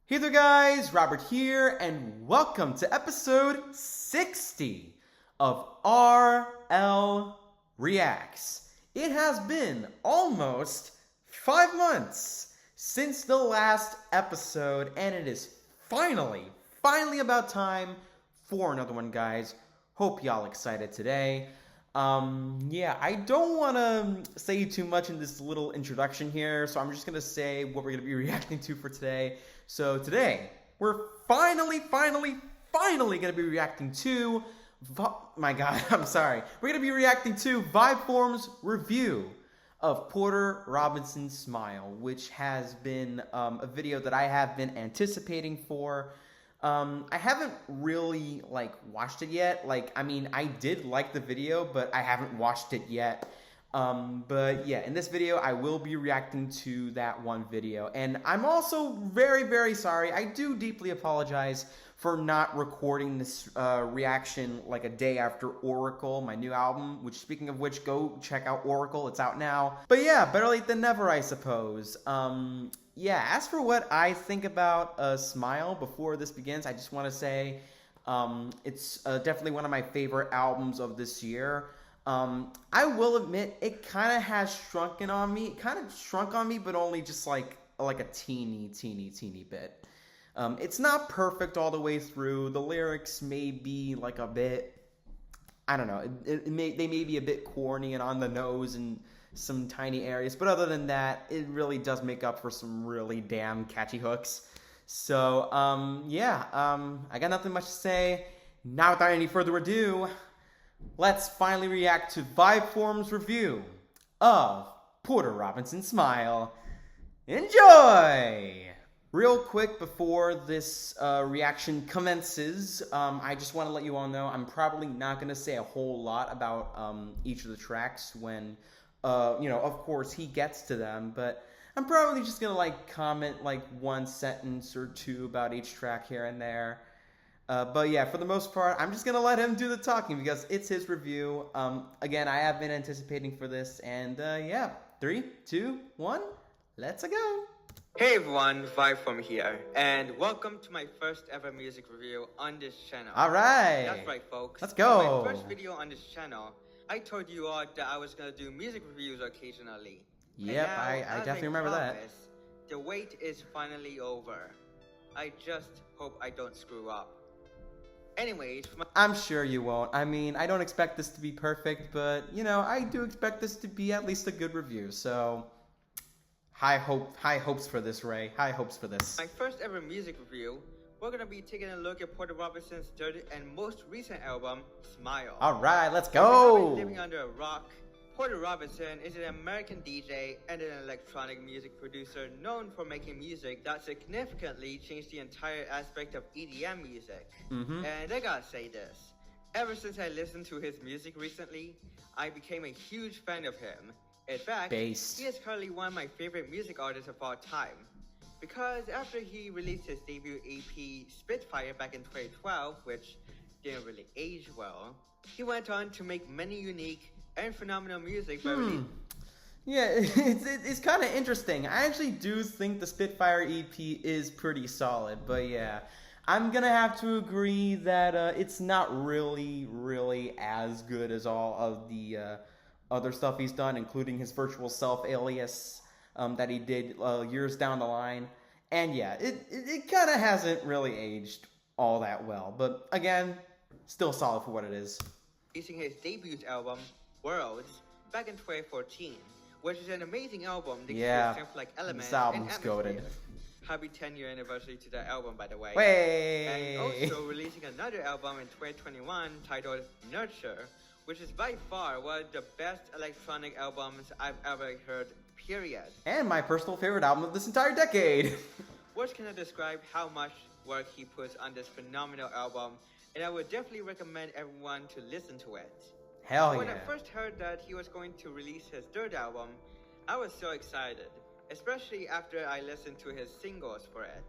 Hey there guys, Robert here, and welcome to episode 60 of RLReacts. It has been almost 5 months since the last episode, and it is finally about time for another one, guys. Hope y'all excited today. I don't want to say too much in this little introduction here, so I'm just going to say what we're going to be reacting to for today. So today, we're finally going to be reacting to, We're going to be reacting to Vibeform's review of Porter Robinson's Smile, which has been a video that I have been anticipating for. I haven't really, watched it yet. I did like the video, but I haven't watched it yet. But yeah, in this video, I will be reacting to that one video. And I'm also very sorry. I do deeply apologize for not recording this reaction like a day after Oracle, my new album, which, speaking of which, go check out Oracle. It's out now. But yeah, better late than never, I suppose. As for what I think about Smile before this begins, I just want to say it's definitely one of my favorite albums of this year. I will admit, it kind of has shrunken on me. It kind of shrunk on me, but only just like a teeny bit. It's not perfect all the way through. The lyrics may be like a bit, I don't know, they may be a bit corny and on the nose in some tiny areas, but other than that, it really does make up for some really damn catchy hooks. So, I got nothing much to say. Now, without any further ado, let's finally react to Vibeform's review of Porter Robinson's Smile. Enjoy! Real quick before this reaction commences, I just want to let you all know I'm probably not going to say a whole lot about each of the tracks when, of course, he gets to them, but I'm probably just going to comment one sentence or two about each track here and there. But yeah, for the most part, I'm just going to let him do the talking because it's his review. Again, I have been anticipating for this, and 3, 2, 1, let's go. Hey everyone, Vibeform here, and welcome to my first ever music review on this channel. Alright! That's right, folks. Let's go! In my first video on this channel, I told you all that I was going to do music reviews occasionally. Yep, now, I definitely remember that. The wait is finally over. I just hope I don't screw up. Anyways, I'm sure you won't. I mean, I don't expect this to be perfect, but, I do expect this to be at least a good review, so high hopes for this, Ray. High hopes for this. My first ever music review, we're going to be taking a look at Porter Robinson's third and most recent album, Smile. Alright, let's If go! you have been living under a rock, Porter Robinson is an American DJ and an electronic music producer known for making music that significantly changed the entire aspect of EDM music. And I gotta say this, ever since I listened to his music recently, I became a huge fan of him. In fact, he is currently one of my favorite music artists of all time. Because after he released his debut EP, Spitfire, back in 2012, which didn't really age well, he went on to make many unique and phenomenal music by releasing. Yeah, it's kind of interesting. I actually do think the Spitfire EP is pretty solid, but yeah, I'm gonna have to agree that it's not really as good as all of the other stuff he's done, including his Virtual Self alias that he did years down the line. And yeah, it kind of hasn't really aged all that well, but again, still solid for what it is. Releasing his debut album, Worlds, back in 2014, which is an amazing album that features synth-like elements and atmosphere. Happy 10-year anniversary to that album, by the way. And also releasing another album in 2021 titled Nurture, which is by far one of the best electronic albums I've ever heard, period. And my personal favorite album of this entire decade. Words cannot describe how much work he puts on this phenomenal album, and I would definitely recommend everyone to listen to it. Hell yeah. When I first heard that he was going to release his third album, I was so excited, especially after I listened to his singles for it.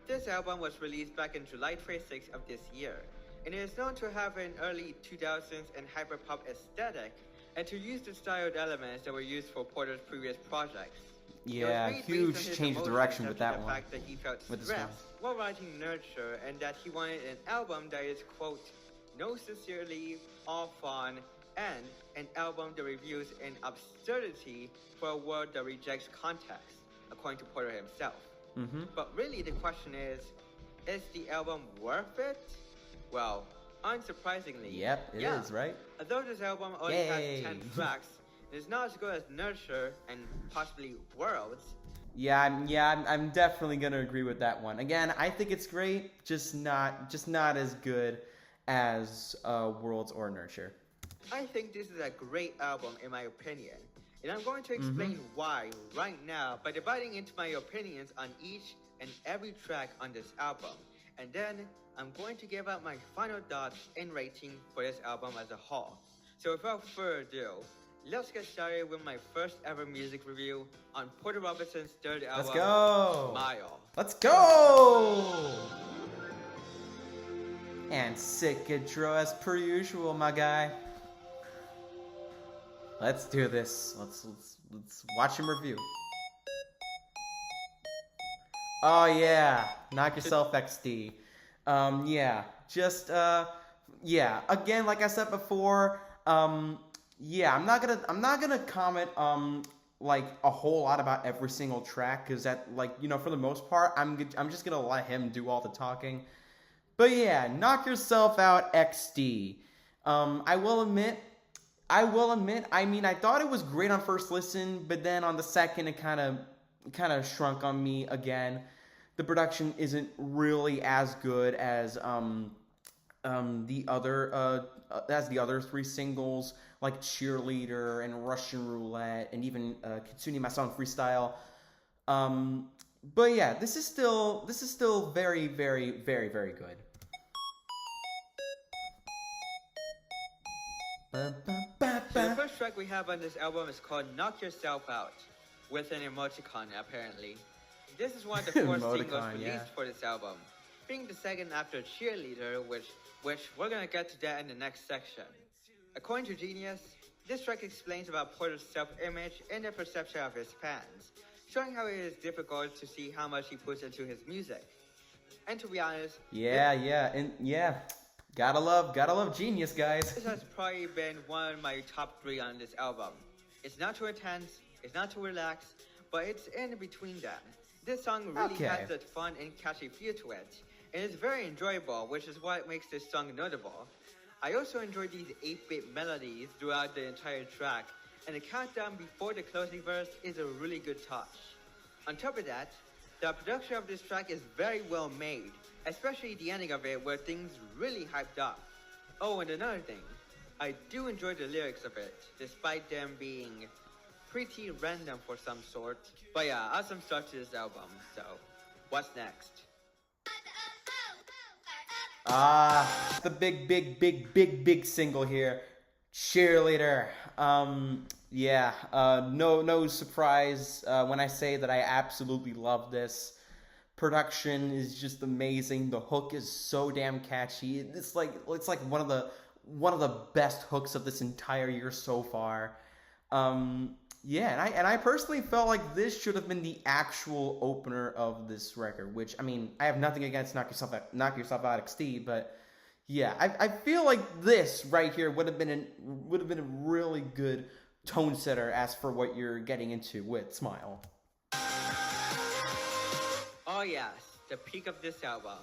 This album was released back in July 26th of this year, and it is known to have an early 2000s and hyperpop aesthetic, and to use the styled elements that were used for Porter's previous projects. Yeah, it was made huge based on his change of emotions direction with after that the one. fact that he felt With this one. stressed while writing Nurture, and that he wanted an album that is, quote, no sincerely, all fun, and an album that reviews an absurdity for a world that rejects context, according to Porter himself. But really the question is the album worth it? Well, unsurprisingly, Yep, it is, right? Although this album only has 10 tracks, it is not as good as Nurture and possibly Worlds. I'm definitely gonna agree with that one. Again, I think it's great, just not as good as Worlds or Nurture. I think this is a great album in my opinion, and I'm going to explain why right now by dividing into my opinions on each and every track on this album, and then I'm going to give out my final thoughts and rating for this album as a whole. So without further ado, let's get started with my first ever music review on Porter Robinson's third album, Let's go! Smile. Let's go! And sick intro as per usual, my guy. Let's do this. Let's watch him review. Oh yeah, knock yourself XD. Again, like I said before, I'm not gonna comment like a whole lot about every single track, because that, like, you know, for the most part, I'm just gonna let him do all the talking. But yeah, knock yourself out XD. I will admit, I mean, I thought it was great on first listen, but then on the second, it kind of shrunk on me again. The production isn't really as good as the other three singles, like Cheerleader and Russian Roulette, and even Kitsu my song Freestyle. But yeah, this is still very, very, very, very good. So the first track we have on this album is called Knock Yourself Out, with an emoticon apparently. This is one of the four singles released for this album, being the second after Cheerleader, which we're gonna get to that in the next section. According to Genius, this track explains about Porter's self-image and the perception of his fans, showing how it is difficult to see how much he puts into his music. And to be honest, gotta love Genius, guys. This has probably been one of my top 3 on this album. It's not too intense, it's not too relaxed, but it's in between them. This song really has that fun and catchy feel to it, and it's very enjoyable, which is what makes this song notable. I also enjoy these 8-bit melodies throughout the entire track, and the countdown before the closing verse is a really good touch. On top of that, the production of this track is very well made, especially the ending of it where things really hyped up. Oh, and another thing, I do enjoy the lyrics of it, despite them being pretty random for some sort. But yeah, awesome start to this album, so what's next? The big single here, Cheerleader. No surprise when I say that I absolutely love this. Production is just amazing. The hook is so damn catchy. It's like one of the best hooks of this entire year so far. And I personally felt like this should have been the actual opener of this record, which, I mean, I have nothing against Knock Yourself Out XD, but yeah, I feel like this right here would have been a really good tone setter as for what you're getting into with Smile. Oh yes, the peak of this album.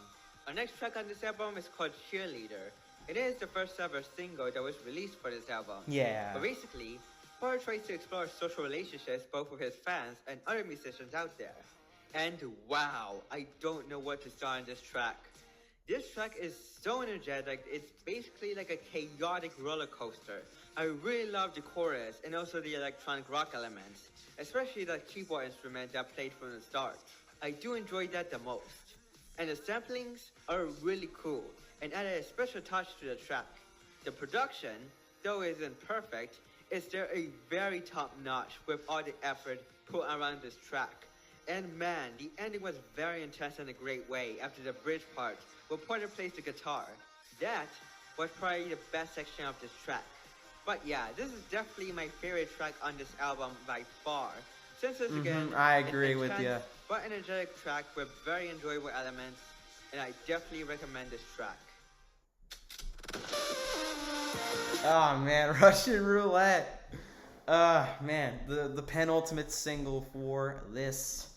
Our next track on this album is called Cheerleader. It is the first ever single that was released for this album. Yeah. But basically, Porter tries to explore social relationships both with his fans and other musicians out there. And wow, I don't know what to start on this track. This track is so energetic, it's basically like a chaotic roller coaster. I really love the chorus and also the electronic rock elements, especially the keyboard instrument that played from the start. I do enjoy that the most. And the samplings are really cool and added a special touch to the track. The production, though it isn't perfect, is there a very top notch with all the effort put around this track. And man, the ending was very intense in a great way after the bridge part where Porter plays the guitar. That was probably the best section of this track. But yeah, this is definitely my favorite track on this album by far, Since it's again, I agree with you. But energetic track with very enjoyable elements, and I definitely recommend this track. Oh man, Russian Roulette. Man, the penultimate single for this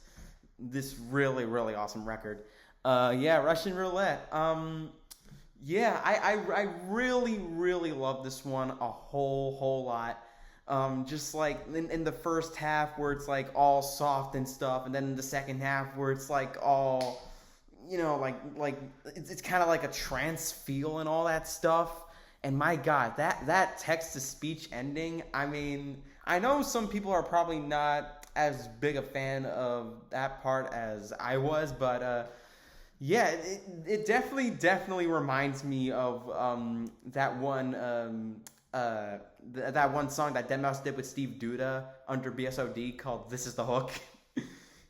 really awesome record. Yeah, Russian Roulette. Yeah, I really love this one a whole lot. Just like in the first half where it's like all soft and stuff, and then in the second half where it's like all, you know, like it's kind of like a trance feel and all that stuff. And my God, that text-to-speech ending, I mean, I know some people are probably not as big a fan of that part as I was, but yeah, it definitely reminds me of that one that one song that deadmau5 did with Steve Duda under BSOD called "This Is the Hook."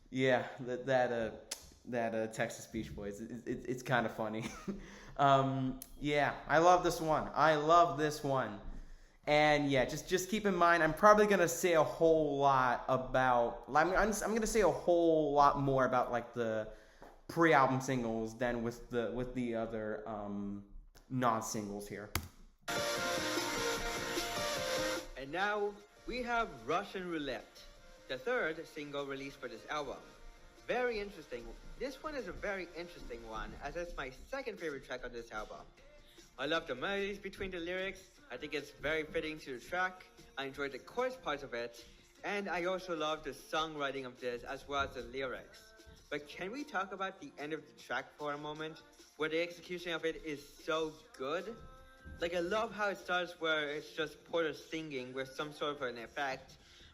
Yeah, that text-to-speech voice, it's kind of funny. Yeah, I love this one. And yeah, just keep in mind, I'm probably gonna say a whole lot about. I'm gonna say a whole lot more about like the pre-album singles than with the other non-singles here. And now we have Russian Roulette, the third single released for this album. Very interesting. This one is a very interesting one, as it's my second favorite track on this album. I love the melodies between the lyrics. I think it's very fitting to the track. I enjoyed the chorus parts of it, and I also love the songwriting of this as well as the lyrics. But can we talk about the end of the track for a moment, where the execution of it is so good? Like, I love how it starts where it's just Porter singing with some sort of an effect,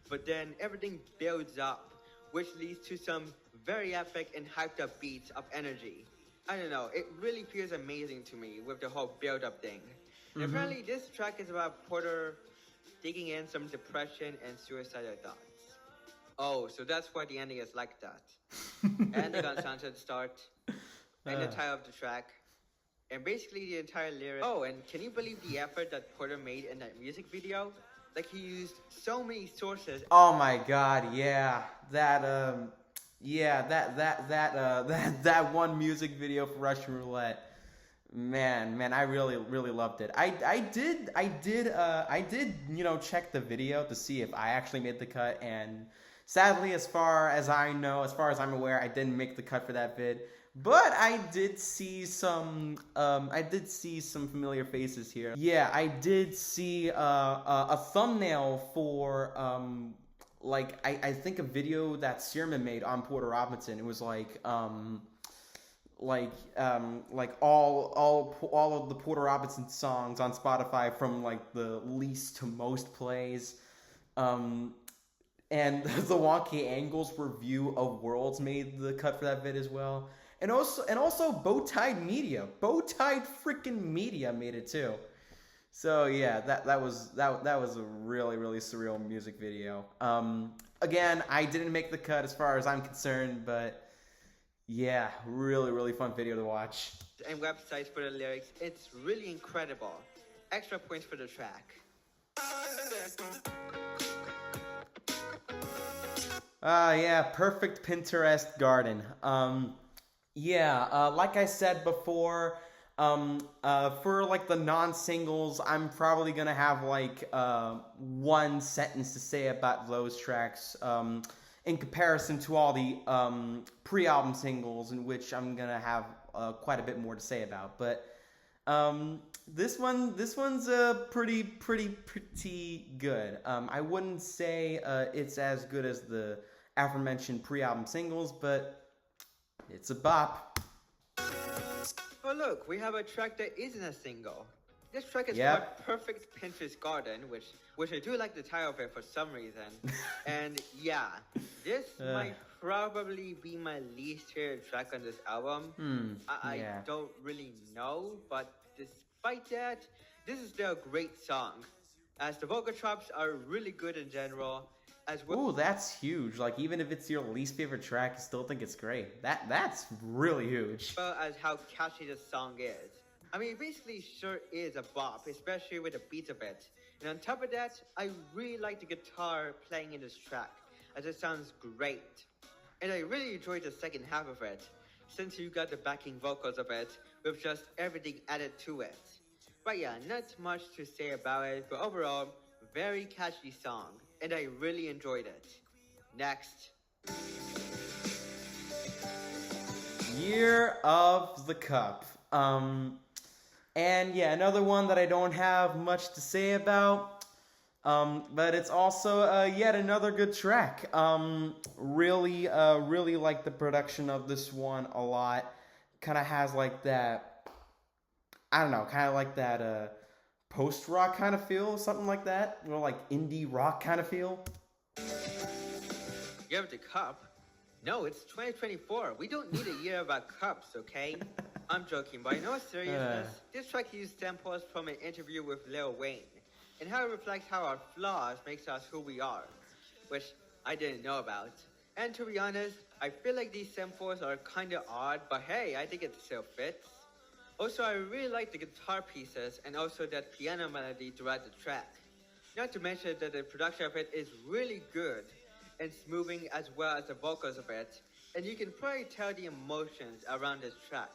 but then everything builds up, which leads to some very epic and hyped up beats of energy. I don't know, it really feels amazing to me with the whole build-up thing. And apparently this track is about Porter digging in some depression and suicidal thoughts. Oh, so that's why the ending is like that. And the gun sounds at the start, and the title of the track, and basically the entire lyric. Oh, and can you believe the effort that Porter made in that music video? Like, he used so many sources. Oh my God, yeah, that one music video for Russian Roulette. Man, I really loved it. I did, you know, check the video to see if I actually made the cut, and sadly, as far as I'm aware, I didn't make the cut for that vid. But I did see some familiar faces here. Yeah, I did see a thumbnail for like I think a video that Searman made on Porter Robinson. It was like all of the Porter Robinson songs on Spotify from like the least to most plays. And the Wonky Angles review of Worlds made the cut for that vid as well. And also Bowtied freaking Media made it too. So yeah, that was a really surreal music video. Again, I didn't make the cut as far as I'm concerned, but yeah, really fun video to watch. And websites for the lyrics, it's really incredible. Extra points for the track. Yeah, perfect Pinterest garden. Like I said before, for like the non-singles, I'm probably gonna have like one sentence to say about those tracks in comparison to all the pre-album singles, in which I'm gonna have quite a bit more to say about. But this one's pretty good. I wouldn't say it's as good as the aforementioned pre-album singles, but it's a bop. Oh look, we have a track that isn't a single. This track is called Perfect Pinterest Garden, which I do like the title of it for some reason. And yeah, this might probably be my least favorite track on this album. I don't really know, but despite that, this is still a great song, as the vocal chops are really good in general. Ooh, that's huge. Like, even if it's your least favorite track, you still think it's great. That's really huge. As well as how catchy the song is. I mean, it basically sure is a bop, especially with the beats of it. And on top of that, I really like the guitar playing in this track. as it sounds great. And I really enjoyed the second half of it, since you got the backing vocals of it with just everything added to it. But yeah, not much to say about it, but overall, very catchy song, and I really enjoyed it. Next. Year of the Cup. And yeah, another one that I don't have much to say about. But it's also yet another good track. Really like the production of this one a lot. Kind of has like that, I don't know, kind of like that post-rock kind of feel, something like that. You know, like indie rock kind of feel. Year of the Cup? No, it's 2024. We don't need a year about cups, okay? I'm joking, but in all seriousness, this track used samples from an interview with Lil Wayne, and how it reflects how our flaws makes us who we are, which I didn't know about. And to be honest, I feel like these samples are kinda odd, but hey, I think it still fits. Also, I really like the guitar pieces and also that piano melody throughout the track. Not to mention that the production of it is really good and smoothing as well as the vocals of it, and you can probably tell the emotions around this track.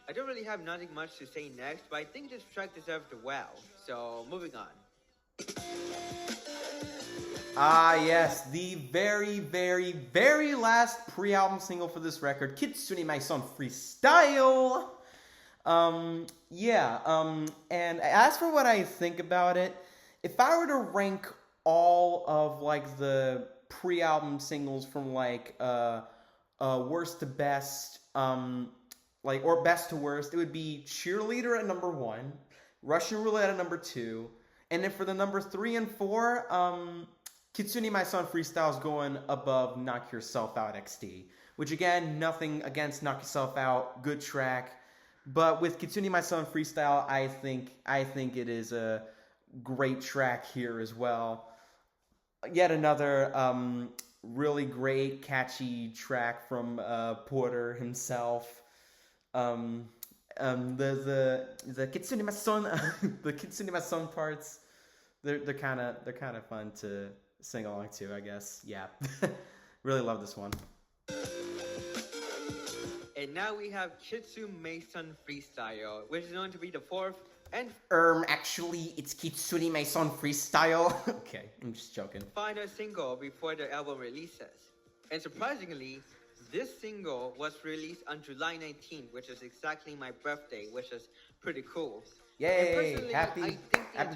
I don't really have nothing much to say next, but I think this track deserved well, so moving on. Ah, yes, the very last pre-album single for this record, Kitsu Freestyle. And as for what I think about it, if I were to rank all of like the pre-album singles from like worst to best, or best to worst, it would be Cheerleader at number 1, Russian Roulette at number 2, and then for the number 3 and 4, Kitsune Freestyle is going above Knock Yourself Out XD, which again, nothing against Knock Yourself Out, good track, but with Kitsune Freestyle, I think it is a great track here as well. Yet another really great, catchy track from Porter himself. The Kitsune the Kitsune parts, they're kind of fun to sing along to, I guess. Yeah, really love this one. And now we have Kitsu Freestyle, which is known to be the fourth and actually, it's Kitsune Freestyle. Okay, I'm just joking. Final single before the album releases. And surprisingly, this single was released on July 19th, which is exactly my birthday, which is pretty cool. Yay! Happy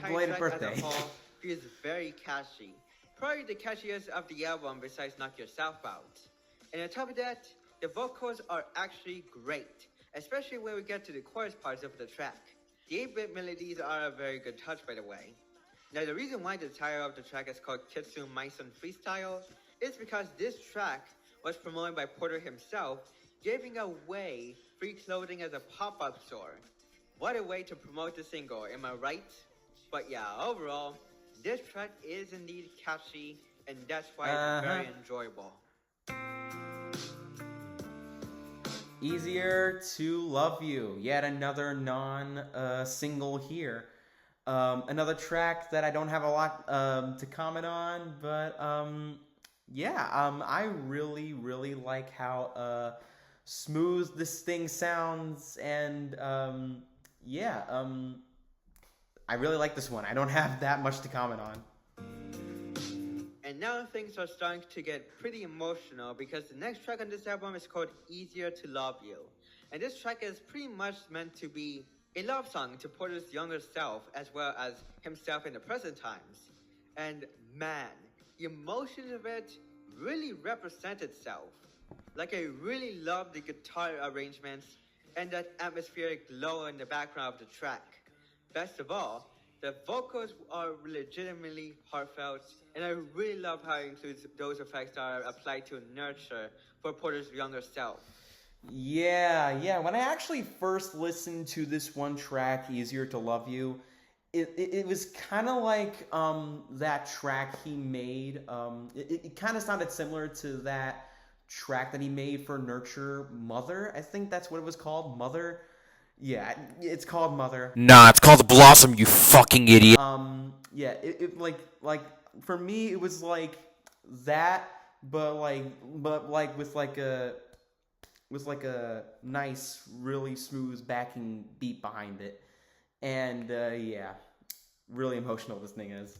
belated birthday. As a whole feels very catchy. Probably the catchiest of the album besides Knock Yourself Out. And on top of that, the vocals are actually great, especially when we get to the chorus parts of the track. The 8-bit melodies are a very good touch, by the way. Now, the reason why the title of the track is called Kitsu Freestyle is because this track was promoted by Porter himself, giving away free clothing as a pop-up store. What a way to promote the single, am I right? But yeah, overall, this track is indeed catchy, and that's why it's very enjoyable. Easier to Love You, yet another non-single here. Another track that I don't have a lot to comment on, but I really like how smooth this thing sounds, and I really like this one. I don't have that much to comment on. And now things are starting to get pretty emotional because the next track on this album is called Easier to Love You. And this track is pretty much meant to be a love song to Porter's younger self as well as himself in the present times. And man, the emotions of it really represent itself. Like, I really love the guitar arrangements and that atmospheric glow in the background of the track. Best of all, the vocals are legitimately heartfelt, and I really love how it includes those effects that are applied to nurture for Porter's younger self. Yeah. When I actually first listened to this one track, Easier to Love You, it was kind of like that track he made. It kind of sounded similar to that track that he made for Nurture, Mother. I think that's what it was called, Mother. Yeah, it's called Mother. Nah, it's called Blossom, you fucking idiot. It like for me, it was like that but with like a nice, really smooth backing beat behind it. And yeah, really emotional this thing is.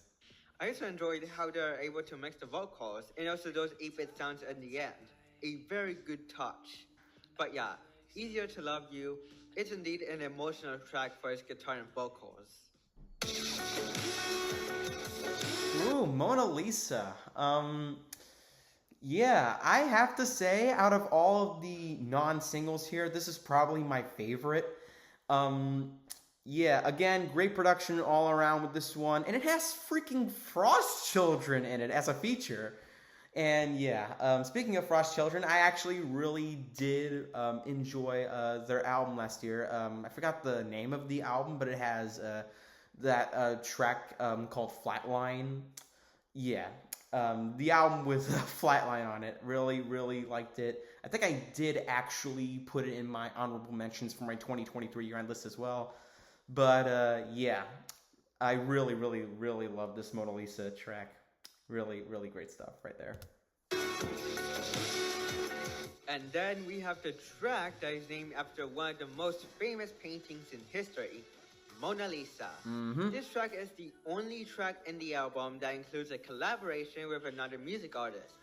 I also enjoyed how they're able to mix the vocals and also those 8-bit sounds at the end. A very good touch. But yeah, Easier to Love You is indeed an emotional track for its guitar and vocals. Ooh, Mona Lisa. Yeah, I have to say, out of all of the non-singles here, this is probably my favorite. Yeah, again, great production all around with this one, and it has freaking Frost Children in it as a feature. And yeah, speaking of Frost Children, I actually really did enjoy their album last year. I forgot the name of the album, but it has that track called Flatline. Yeah, the album with Flatline on it. Really, really liked it. I think I did actually put it in my honorable mentions for my 2023 year-end list as well. But yeah, I really, really, really love this Mona Lisa track. Really, really great stuff right there. And then we have the track that is named after one of the most famous paintings in history, Mona Lisa. This track is the only track in the album that includes a collaboration with another music artist.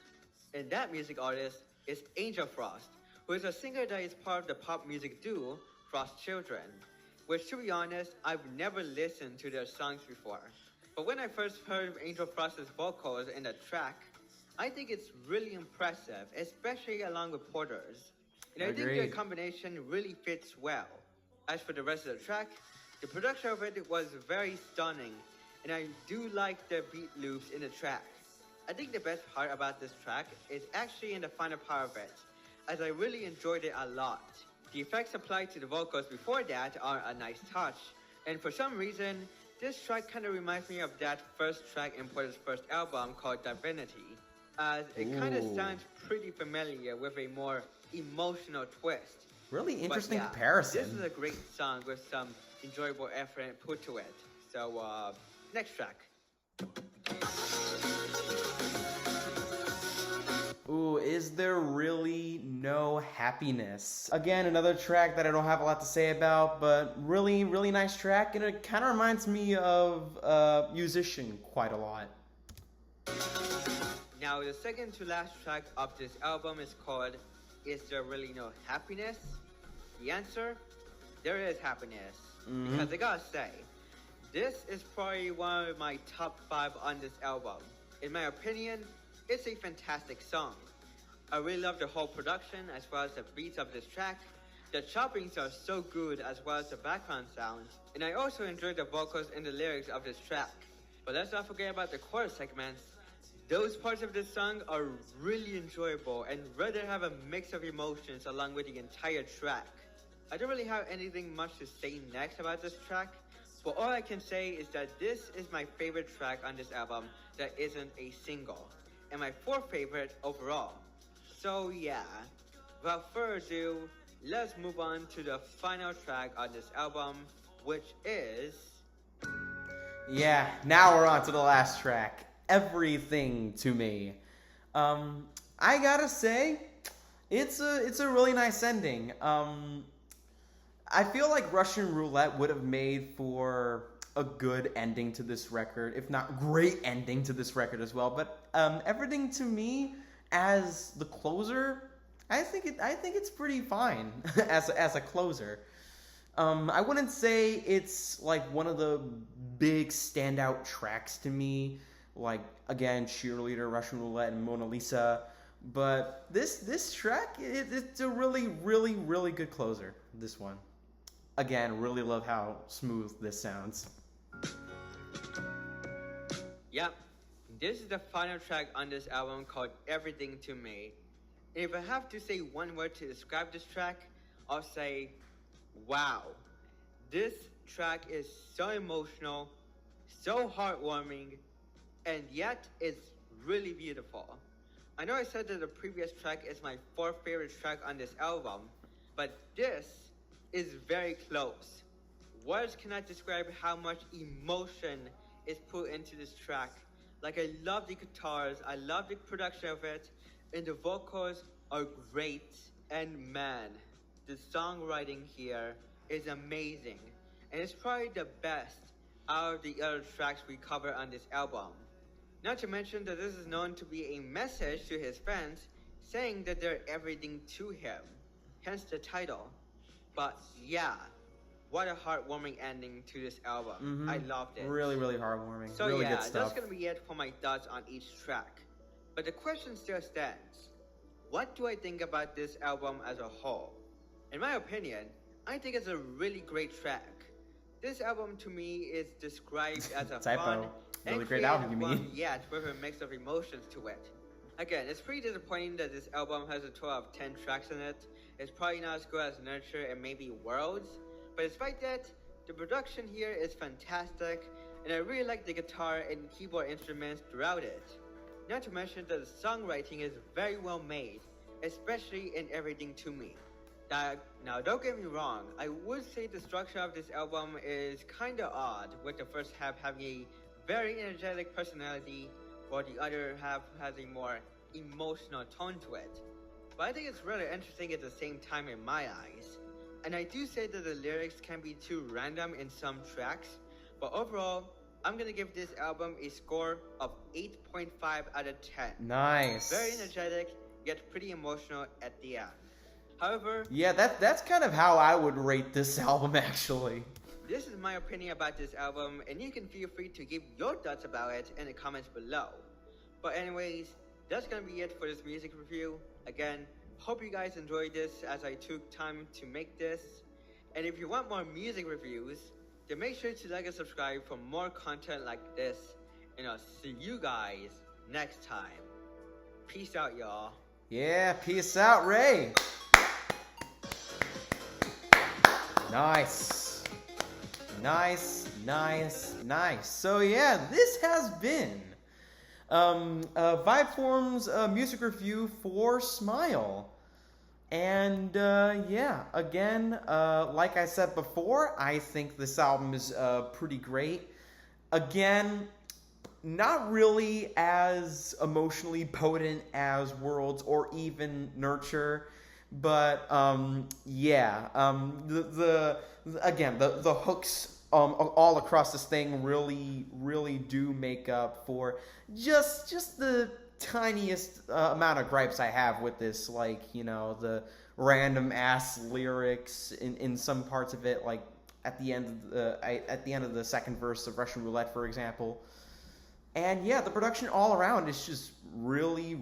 And that music artist is Angel Frost, who is a singer that is part of the pop music duo Frost Children, which, to be honest, I've never listened to their songs before. But when I first heard Angel Frost's vocals in the track, I think it's really impressive, especially along with Porter's. And I think their combination really fits well. As for the rest of the track, the production of it was very stunning, and I do like the beat loops in the track. I think the best part about this track is actually in the final part of it, as I really enjoyed it a lot. The effects applied to the vocals before that are a nice touch, and for some reason, this track kind of reminds me of that first track in Porter's first album called Divinity, as it kind of sounds pretty familiar with a more emotional twist. Really interesting yeah, comparison. This is a great song with some enjoyable effort put to it. So, next track. Ooh, Is There Really No Happiness? Again, another track that I don't have a lot to say about, but really, really nice track, and it kind of reminds me of Musician quite a lot. Now, the second to last track of this album is called Is There Really No Happiness? The answer? There is happiness. Because I gotta say, this is probably one of my top 5 on this album. In my opinion, it's a fantastic song. I really love the whole production as well as the beats of this track. The choppings are so good as well as the background sounds. And I also enjoy the vocals and the lyrics of this track. But let's not forget about the chorus segments. Those parts of this song are really enjoyable and rather have a mix of emotions along with the entire track. I don't really have anything much to say next about this track, but all I can say is that this is my favorite track on this album that isn't a single, and my 4th favorite overall. So yeah, without further ado, let's move on to the final track on this album, which is... Yeah, now we're on to the last track, Everything to Me. I gotta say, it's a really nice ending. I feel like Russian Roulette would have made for a good ending to this record, if not great ending to this record as well. But Everything to Me as the closer, I think it's pretty fine as a closer. I wouldn't say it's like one of the big standout tracks to me, like again Cheerleader, Russian Roulette, and Mona Lisa. But this track, it's a really, really, really good closer. This one. Again, really love how smooth this sounds. Yep, this is the final track on this album called Everything to Me. And if I have to say one word to describe this track, I'll say, wow. This track is so emotional, so heartwarming, and yet it's really beautiful. I know I said that the previous track is my 4th favorite track on this album, but this is very close. Words cannot describe how much emotion is put into this track. Like, I love the guitars, I love the production of it, and the vocals are great. And man, the songwriting here is amazing, and it's probably the best out of the other tracks we cover on this album. Not to mention that this is known to be a message to his fans saying that they're everything to him, hence the title. But yeah, what a heartwarming ending to this album. I loved it. Really, really heartwarming. So really yeah, good stuff. that's gonna be it for my thoughts on each track. But the question still stands. What do I think about this album as a whole? In my opinion, I think it's a really great track. This album to me is described as a Typo. fun Really and great creative album, you one, mean? yet with a mix of emotions to it. Again, it's pretty disappointing that this album has a total of 10 tracks in it. It's probably not as good as Nurture and maybe Worlds, but despite that, the production here is fantastic, and I really like the guitar and keyboard instruments throughout it. Not to mention that the songwriting is very well made, especially in Everything to Me. Now don't get me wrong, I would say the structure of this album is kinda odd, with the first half having a very energetic personality, while the other half has a more emotional tone to it. But I think it's really interesting at the same time in my eyes. And I do say that the lyrics can be too random in some tracks, but overall, I'm gonna give this album a score of 8.5 out of 10. Nice. Very energetic, yet pretty emotional at the end. However, Yeah, that's kind of how I would rate this album, actually. this is my opinion about this album, and you can feel free to give your thoughts about it in the comments below. But anyways, that's gonna be it for this music review. Again, hope you guys enjoyed this as I took time to make this. And if you want more music reviews, then make sure to like and subscribe for more content like this. And I'll see you guys next time. Peace out, y'all. Yeah, peace out, Ray. Nice. Nice. So yeah, this has been Vibeform's music review for Smile. And yeah, again, like I said before, I think this album is pretty great. Again, not really as emotionally potent as Worlds or even Nurture, but yeah, the hooks all across this thing really do make up for just the tiniest amount of gripes I have with this, like, you know, the random ass lyrics in some parts of it, like at the end of the second verse of Russian Roulette, for example. And yeah, the production all around is just really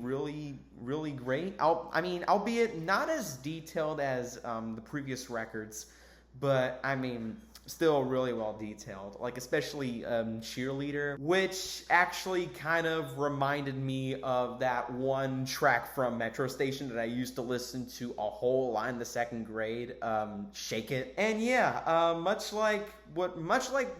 great. I mean, albeit not as detailed as the previous records, but I mean, still really well detailed. Like, especially Cheerleader, which actually kind of reminded me of that one track from Metro Station that I used to listen to a whole lot in the second grade, Shake It. And yeah, much like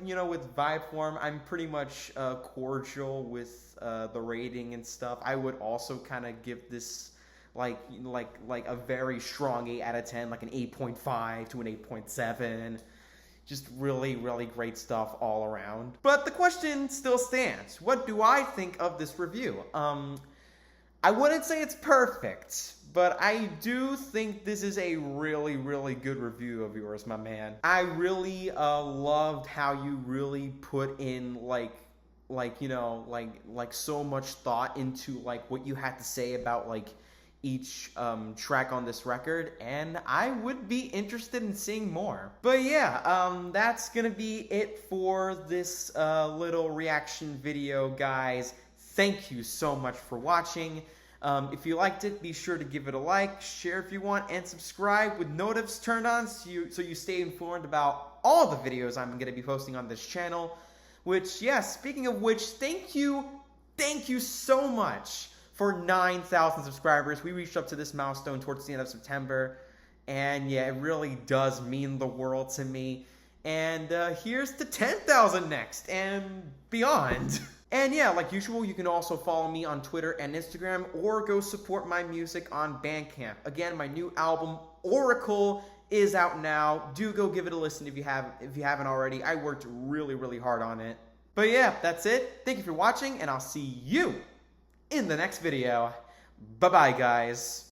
you know, with Vibeform, I'm pretty much cordial with the rating and stuff. I would also kind of give this like a very strong 8 out of 10, like an 8.5 to an 8.7. Just really great stuff all around. But the question still stands. What do I think of this review? I wouldn't say it's perfect, but I do think this is a really good review of yours, my man. I really loved how you really put in you know, like so much thought into like what you had to say about like each track on this record, and I would be interested in seeing more. But yeah, that's gonna be it for this little reaction video, guys. Thank you so much for watching. If you liked it, be sure to give it a like, share if you want, and subscribe with notifs turned on so you stay informed about all the videos I'm gonna be posting on this channel. Which, yeah, speaking of which, thank you so much for 9,000 subscribers. We reached up to this milestone towards the end of September, and yeah, it really does mean the world to me. And here's to 10,000 next, and beyond. And yeah, like usual, you can also follow me on Twitter and Instagram, or go support my music on Bandcamp. Again, my new album, Oracle, is out now. Do go give it a listen if you haven't already. I worked really hard on it. But yeah, that's it. Thank you for watching, and I'll see you in the next video. Bye-bye, guys.